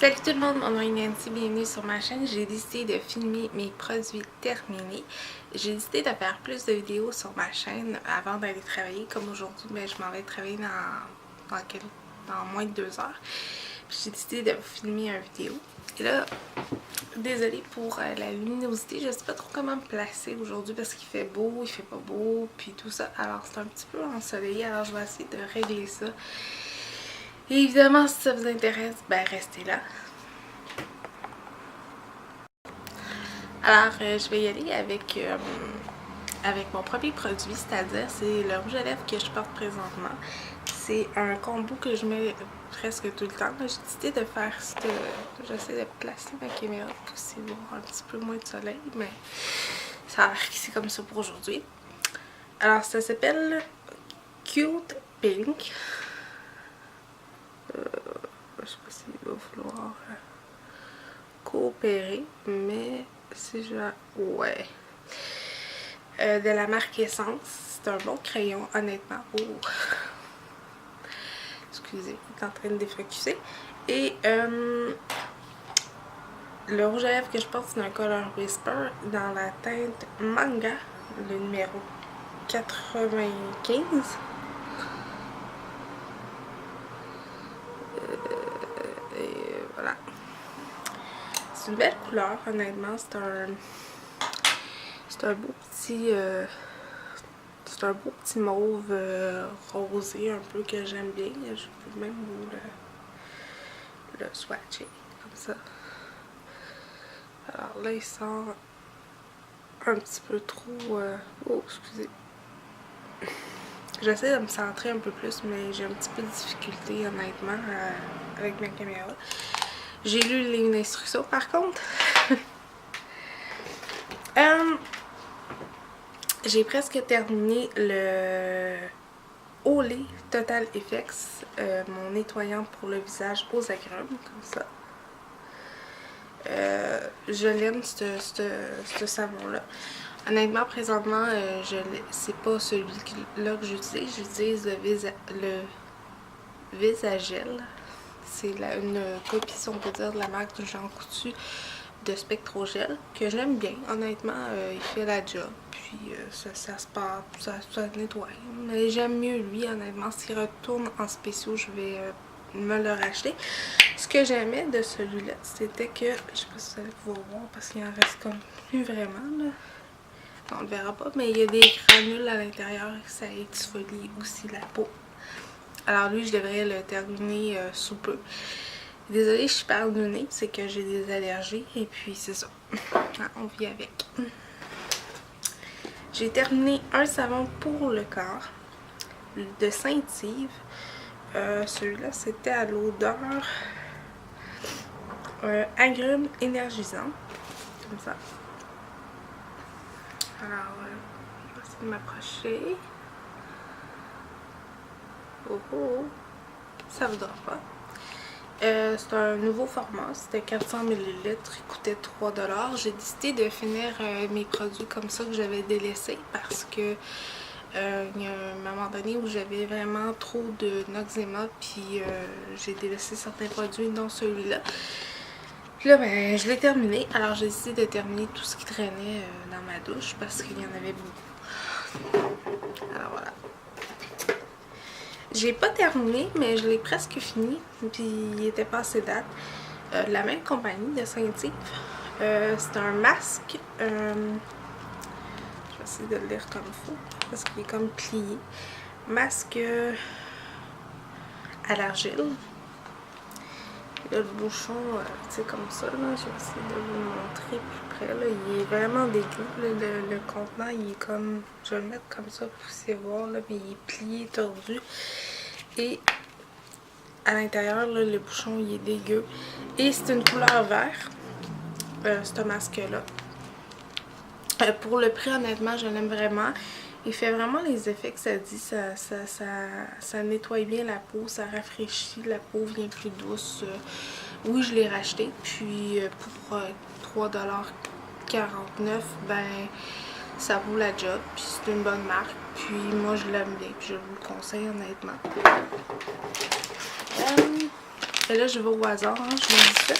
Salut tout le monde, mon nom est Nancy, bienvenue sur ma chaîne. J'ai décidé de filmer mes produits terminés. J'ai décidé de faire plus de vidéos sur ma chaîne avant d'aller travailler. Comme aujourd'hui, je m'en vais travailler dans moins de 2 heures. J'ai décidé de filmer une vidéo. Et là, désolée pour la luminosité, je sais pas trop comment me placer aujourd'hui parce qu'il fait beau, il fait pas beau, puis tout ça. Alors c'est un petit peu ensoleillé, alors je vais essayer de régler ça. Et évidemment, si ça vous intéresse, restez là. Alors, je vais y aller avec mon premier produit, c'est-à-dire c'est le rouge à lèvres que je porte présentement. C'est un combo que je mets presque tout le temps. J'ai décidé de faire j'essaie de placer ma caméra pour essayer de voir un petit peu moins de soleil, mais ça a l'air que c'est comme ça pour aujourd'hui. Alors, ça s'appelle Cute Pink. Je sais pas s'il va falloir coopérer, mais si je... Ouais. De la marque Essence. C'est un bon crayon, honnêtement. Oh. Excusez, il est en train de défocuser. Et le rouge à lèvres que je porte, c'est un Color Whisper dans la teinte Manga, le numéro 95. Et voilà. C'est une belle couleur, honnêtement. C'est un beau petit... c'est un beau petit mauve rosé un peu que j'aime bien. Je peux même vous le swatcher comme ça. Alors là, il sort un petit peu trop... Oh, excusez. J'essaie de me centrer un peu plus, mais j'ai un petit peu de difficulté, honnêtement, avec ma caméra. J'ai lu les lignes d'instruction, par contre. J'ai presque terminé le Olay Total Effects, mon nettoyant pour le visage aux agrumes, comme ça. Je l'aime, ce savon-là. Honnêtement, présentement, c'est pas celui-là que j'utilise. J'utilise le Visagel. C'est une copie, si on peut dire, de la marque de Jean Coutu de Spectrogel, que j'aime bien. Honnêtement, il fait la job. Puis ça se passe, ça nettoie. Mais j'aime mieux lui, honnêtement. S'il retourne en spéciaux, je vais me le racheter. Ce que j'aimais de celui-là, c'était que, je sais pas si vous allez pouvoir voir parce qu'il en reste comme plus vraiment là. On le verra pas, mais il y a des granules à l'intérieur, ça exfolie aussi la peau. Alors lui, je devrais le terminer sous peu. Désolée, je parle du nez, c'est que j'ai des allergies et puis c'est ça. On vit avec. J'ai terminé un savon pour le corps de Saint-Yves. Celui-là, c'était à l'odeur agrumes énergisant. Comme ça. Alors, je vais essayer de m'approcher. Oh oh, ça vous dort pas. C'est un nouveau format, c'était 400 ml, il coûtait 3 $. J'ai décidé de finir mes produits comme ça que j'avais délaissés parce que il y a un moment donné où j'avais vraiment trop de noxéma, puis j'ai délaissé certains produits, dont celui-là. Puis là, je l'ai terminé. Alors j'ai décidé de terminer tout ce qui traînait dans ma douche parce qu'il y en avait beaucoup. Alors voilà. J'ai pas terminé, mais je l'ai presque fini. Puis il était pas assez date. La même compagnie de Saint-Yves. C'est un masque. Je vais essayer de le lire comme il faut. Parce qu'il est comme plié. Masque à l'argile. Là, le bouchon, tu sais, comme ça. Là, je vais essayer de vous le montrer plus près. Là. Il est vraiment dégueu. Là, le contenant, il est comme... Je vais le mettre comme ça pour vous voir. Là, mais il est plié, tordu. Et à l'intérieur, le bouchon, il est dégueu. Et c'est une couleur vert, ce masque-là. Pour le prix, honnêtement, je l'aime vraiment. Il fait vraiment les effets que ça dit. Ça nettoie bien la peau, ça rafraîchit, la peau vient plus douce. Oui, je l'ai racheté. Puis pour 3,49 $, ça vaut la job. Puis c'est une bonne marque. Puis moi, je l'aime bien. Puis je vous le conseille honnêtement. Et là, je vais au hasard, hein, je vous dis ça.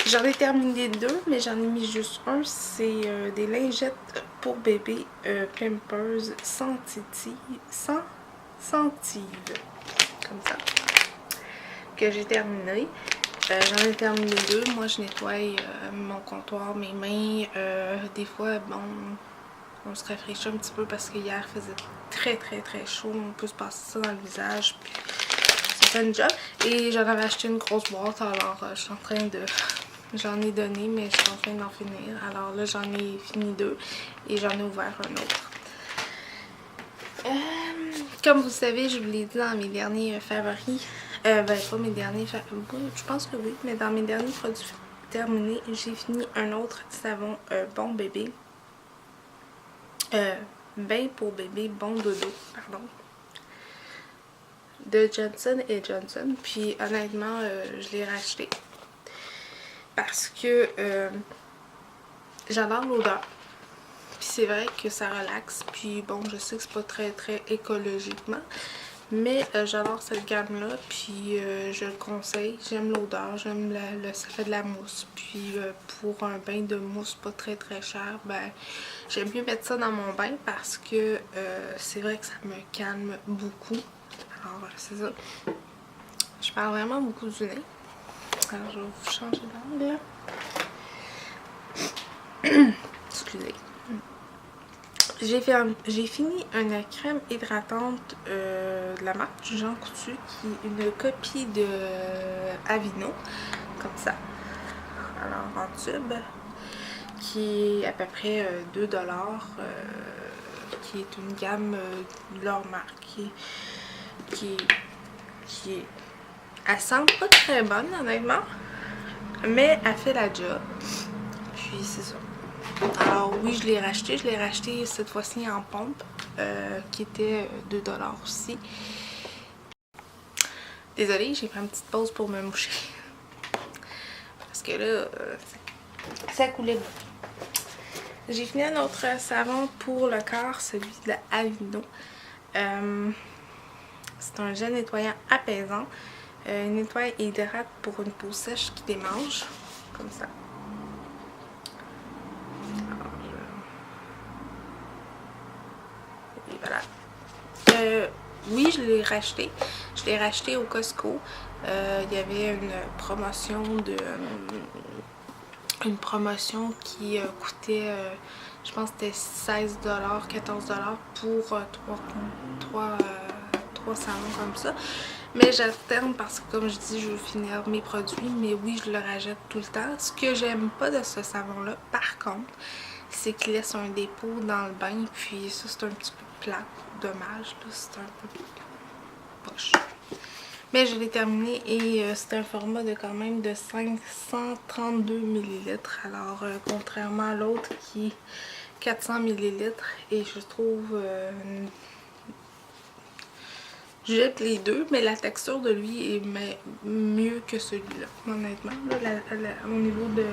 J'en ai terminé 2, mais j'en ai mis juste un. C'est des lingettes pour bébé Pampers sans sentive. Comme ça. Que j'ai terminé. J'en ai terminé 2. Moi, je nettoie mon comptoir, mes mains. Des fois, bon, on se rafraîchit un petit peu parce qu'hier faisait très chaud. On peut se passer ça dans le visage. Puis ça fait une job. Et j'en avais acheté une grosse boîte. Alors, je suis en train de... J'en ai donné, mais je suis en train d'en finir. Alors là, j'en ai fini 2 et j'en ai ouvert un autre. Comme vous le savez, je vous l'ai dit dans mes derniers favoris. Ben, pas mes derniers favoris. Je pense que oui, mais dans mes derniers produits terminés, j'ai fini un autre savon Bon Bébé. Bain pour bébé, bon dodo, pardon. De Johnson & Johnson. Puis honnêtement, je l'ai racheté. Parce que j'adore l'odeur. Puis c'est vrai que ça relaxe. Puis bon, je sais que c'est pas très écologiquement. Mais j'adore cette gamme-là. Puis je le conseille. J'aime l'odeur. J'aime ça fait de la mousse. Puis pour un bain de mousse pas très cher, ben j'aime mieux mettre ça dans mon bain parce que c'est vrai que ça me calme beaucoup. Alors c'est ça. Je parle vraiment beaucoup du nez. Alors je vais vous changer d'angle. Excusez. J'ai fini une crème hydratante de la marque Jean Coutu qui est une copie de Aveeno, comme ça. Alors en tube, qui est à peu près 2$, qui est une gamme de leur marque, qui est... Elle sent pas très bonne honnêtement, mais elle fait la job. Puis c'est ça. Alors oui, je l'ai racheté cette fois-ci en pompe, qui était 2$ aussi. Désolée, j'ai pris une petite pause pour me moucher. Parce que là, ça coulait. J'ai fini un autre savon pour le corps, celui de Aveeno. C'est un gel nettoyant apaisant. Nettoie et hydrate pour une peau sèche qui démange, comme ça. Et voilà. Oui, je l'ai racheté. Je l'ai racheté au Costco. Il y avait une promotion qui coûtait, je pense que c'était 16$, 14$ pour 3 savons comme ça. Mais j'alterne parce que, comme je dis, je veux finir mes produits. Mais oui, je le rajoute tout le temps. Ce que j'aime pas de ce savon-là, par contre, c'est qu'il laisse un dépôt dans le bain. Puis ça, c'est un petit peu plat. Dommage, là, c'est un peu poche. Mais je l'ai terminé et c'est un format de quand même de 532 ml. Alors, contrairement à l'autre qui est 400 ml. Et je trouve... je jette les deux, mais la texture de lui est mieux que celui-là, honnêtement. Là, au niveau de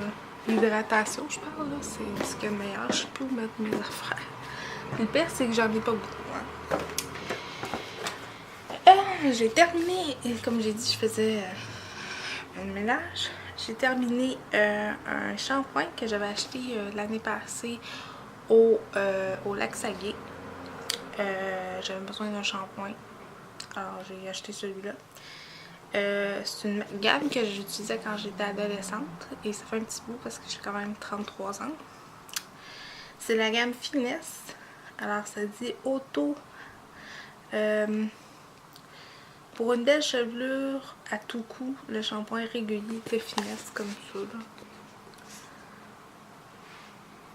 l'hydratation, je parle, c'est ce qu'il y a de meilleur. Je sais plus où mettre mes affaires. Le pire, c'est que j'en ai pas beaucoup. Hein. J'ai terminé, et comme j'ai dit, je faisais un ménage. J'ai terminé un shampoing que j'avais acheté l'année passée au Lac Saguet. J'avais besoin d'un shampoing. Alors j'ai acheté celui-là. C'est une gamme que j'utilisais quand j'étais adolescente. Et ça fait un petit bout parce que j'ai quand même 33 ans. C'est la gamme Finesse. Alors ça dit Auto. Pour une belle chevelure à tout coup, le shampoing régulier de Finesse comme ça. Là.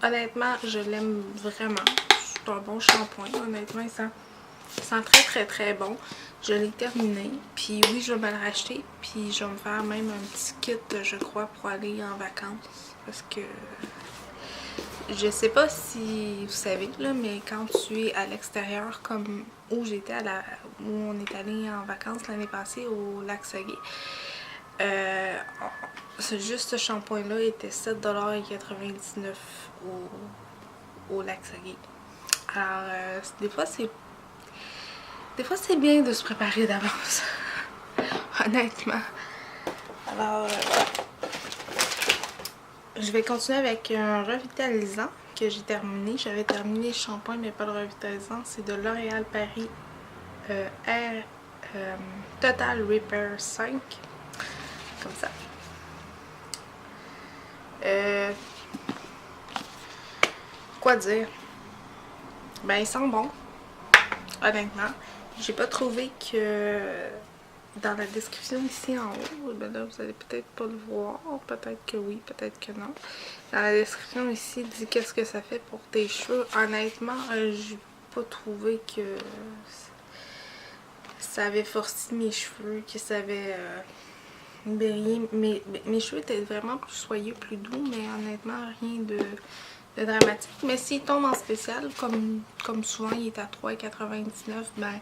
Honnêtement, je l'aime vraiment. C'est un bon shampoing. Honnêtement, il sent très bon. Je l'ai terminé. Puis oui, je vais me le racheter. Puis je vais me faire même un petit kit, je crois, pour aller en vacances. Parce que je sais pas si vous savez, là, mais quand tu es à l'extérieur, comme où j'étais, où on est allé en vacances l'année passée au Lac Saguet, juste ce shampoing-là était 7,99$ au Lac Saguet. Alors, des fois, c'est bien de se préparer d'avance. Honnêtement. Alors, voilà. Je vais continuer avec un revitalisant que j'ai terminé. J'avais terminé le shampoing, mais pas le revitalisant. C'est de L'Oréal Paris Air Total Repair 5. Comme ça. Quoi dire? Ben, il sent bon. Honnêtement. J'ai pas trouvé que dans la description ici en haut, ben là vous allez peut-être pas le voir, peut-être que oui, peut-être que non. Dans la description ici, il dit qu'est-ce que ça fait pour tes cheveux. Honnêtement, j'ai pas trouvé que ça avait forcé mes cheveux, que ça avait brillé. Mes cheveux étaient vraiment plus soyeux, plus doux, mais honnêtement, rien de dramatique. Mais s'il tombe en spécial, comme souvent il est à 3,99$, ben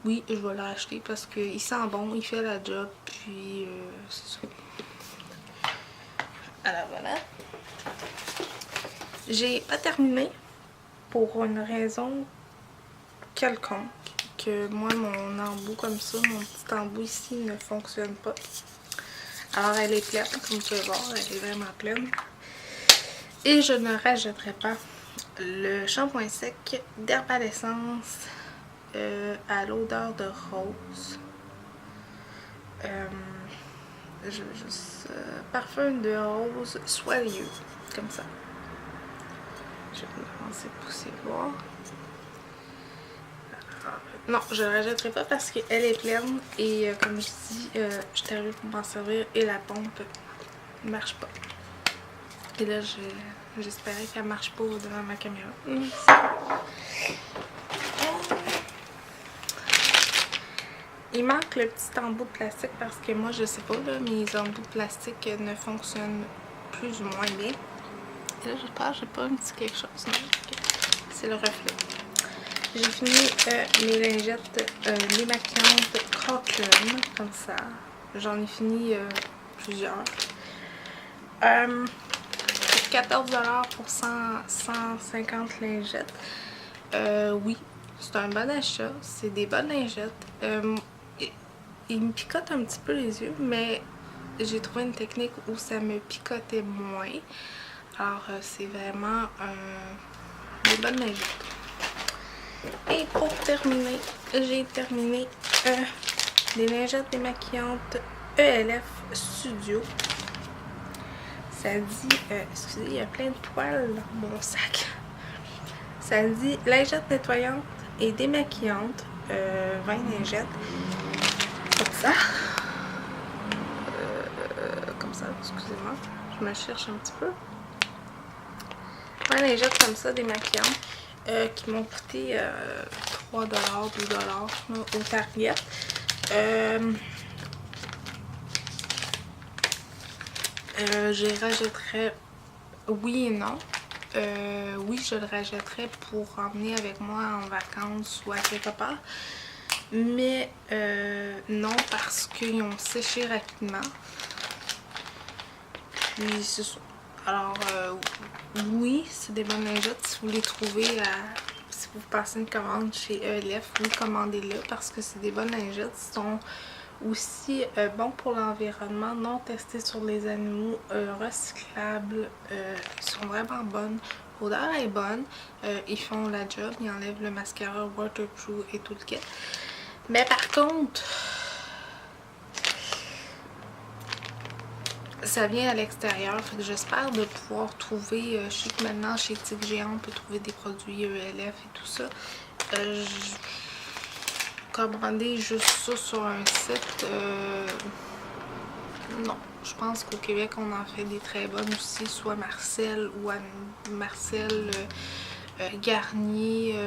oui, je vais l'acheter parce qu'il sent bon, il fait la job, puis c'est ça. Alors voilà. J'ai pas terminé pour une raison quelconque. Que moi, mon embout comme ça, mon petit embout ici ne fonctionne pas. Alors elle est pleine, comme vous pouvez voir, elle est vraiment pleine. Et je ne rajouterai pas le shampoing sec d'Herbal-Essence à l'odeur de rose. Parfum de rose soyeux, comme ça. Je vais commencer à pousser voir. Non, je ne la rajouterai pas parce qu'elle est pleine et comme je dis, je t'arrive pour m'en servir et la pompe ne marche pas. Et là, j'espérais qu'elle ne marche pas devant ma caméra. Il manque le petit embout de plastique parce que moi, je sais pas, là, mes embouts de plastique ne fonctionnent plus ou moins bien. Et là, j'espère que j'ai pas un petit quelque chose. C'est le reflet. J'ai fini mes lingettes démaquillantes Crocklin, comme ça. J'en ai fini plusieurs. 14$ pour 150 lingettes. Oui, c'est un bon achat. C'est des bonnes lingettes. Il me picote un petit peu les yeux, mais j'ai trouvé une technique où ça me picotait moins. Alors, c'est vraiment des bonnes lingettes. Et pour terminer, j'ai terminé des lingettes démaquillantes ELF Studio. Ça dit, excusez, il y a plein de poils dans mon sac. Ça dit lingettes nettoyantes et démaquillantes, 20 lingettes. Comme ça. Comme ça, excusez-moi. Je me cherche un petit peu. 20 lingettes comme ça, démaquillantes. Qui m'ont coûté 3$, 2$ au Target. Je rachèterais oui et non. Oui, je le rachèterais pour emmener avec moi en vacances ou à quelque part. Mais non, parce qu'ils ont séché rapidement. Puis c'est ça. Alors, oui, c'est des bonnes lingettes. Si vous les trouvez, si vous passez une commande chez ELF, oui, commandez-le parce que c'est des bonnes lingettes. Ils sont aussi bons pour l'environnement, non testés sur les animaux, recyclables. Ils sont vraiment bonnes. L'odeur est bonne. Ils font la job. Ils enlèvent le mascara waterproof et tout le kit. Mais par contre, ça vient à l'extérieur, j'espère de pouvoir trouver, je sais que maintenant chez Tic Géant on peut trouver des produits ELF et tout ça. Commander juste ça sur un site, non. Je pense qu'au Québec on en fait des très bonnes aussi, soit Marcel ou Marcel, Garnier,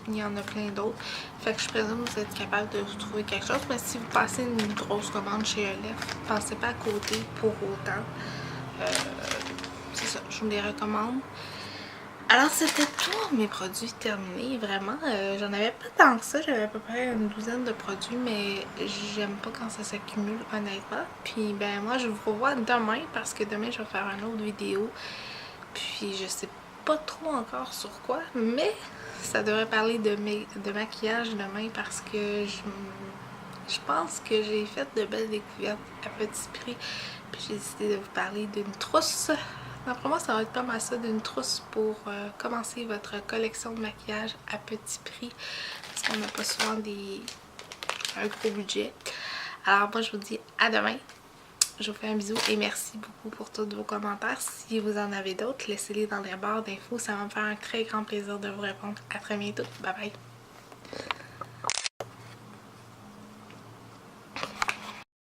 il y en a plein d'autres. Fait que je présume que vous êtes capable de trouver quelque chose. Mais si vous passez une grosse commande chez ELF, pensez pas à côté pour autant. C'est ça, je vous les recommande. Alors c'était tous mes produits terminés. Vraiment, j'en avais pas tant que ça. J'avais à peu près une douzaine de produits. Mais j'aime pas quand ça s'accumule, honnêtement. Puis ben moi je vous revois demain. Parce que demain je vais faire une autre vidéo. Puis je sais pas trop encore sur quoi. Mais ça devrait parler de maquillage demain parce que je pense que j'ai fait de belles découvertes à petit prix. Puis j'ai décidé de vous parler d'une trousse. D'après moi, ça va être comme ça, d'une trousse pour commencer votre collection de maquillage à petit prix. Parce qu'on n'a pas souvent un gros budget. Alors moi, je vous dis à demain. Je vous fais un bisou et merci beaucoup pour tous vos commentaires. Si vous en avez d'autres, laissez-les dans les barres d'infos. Ça va me faire un très grand plaisir de vous répondre. À très bientôt. Bye bye.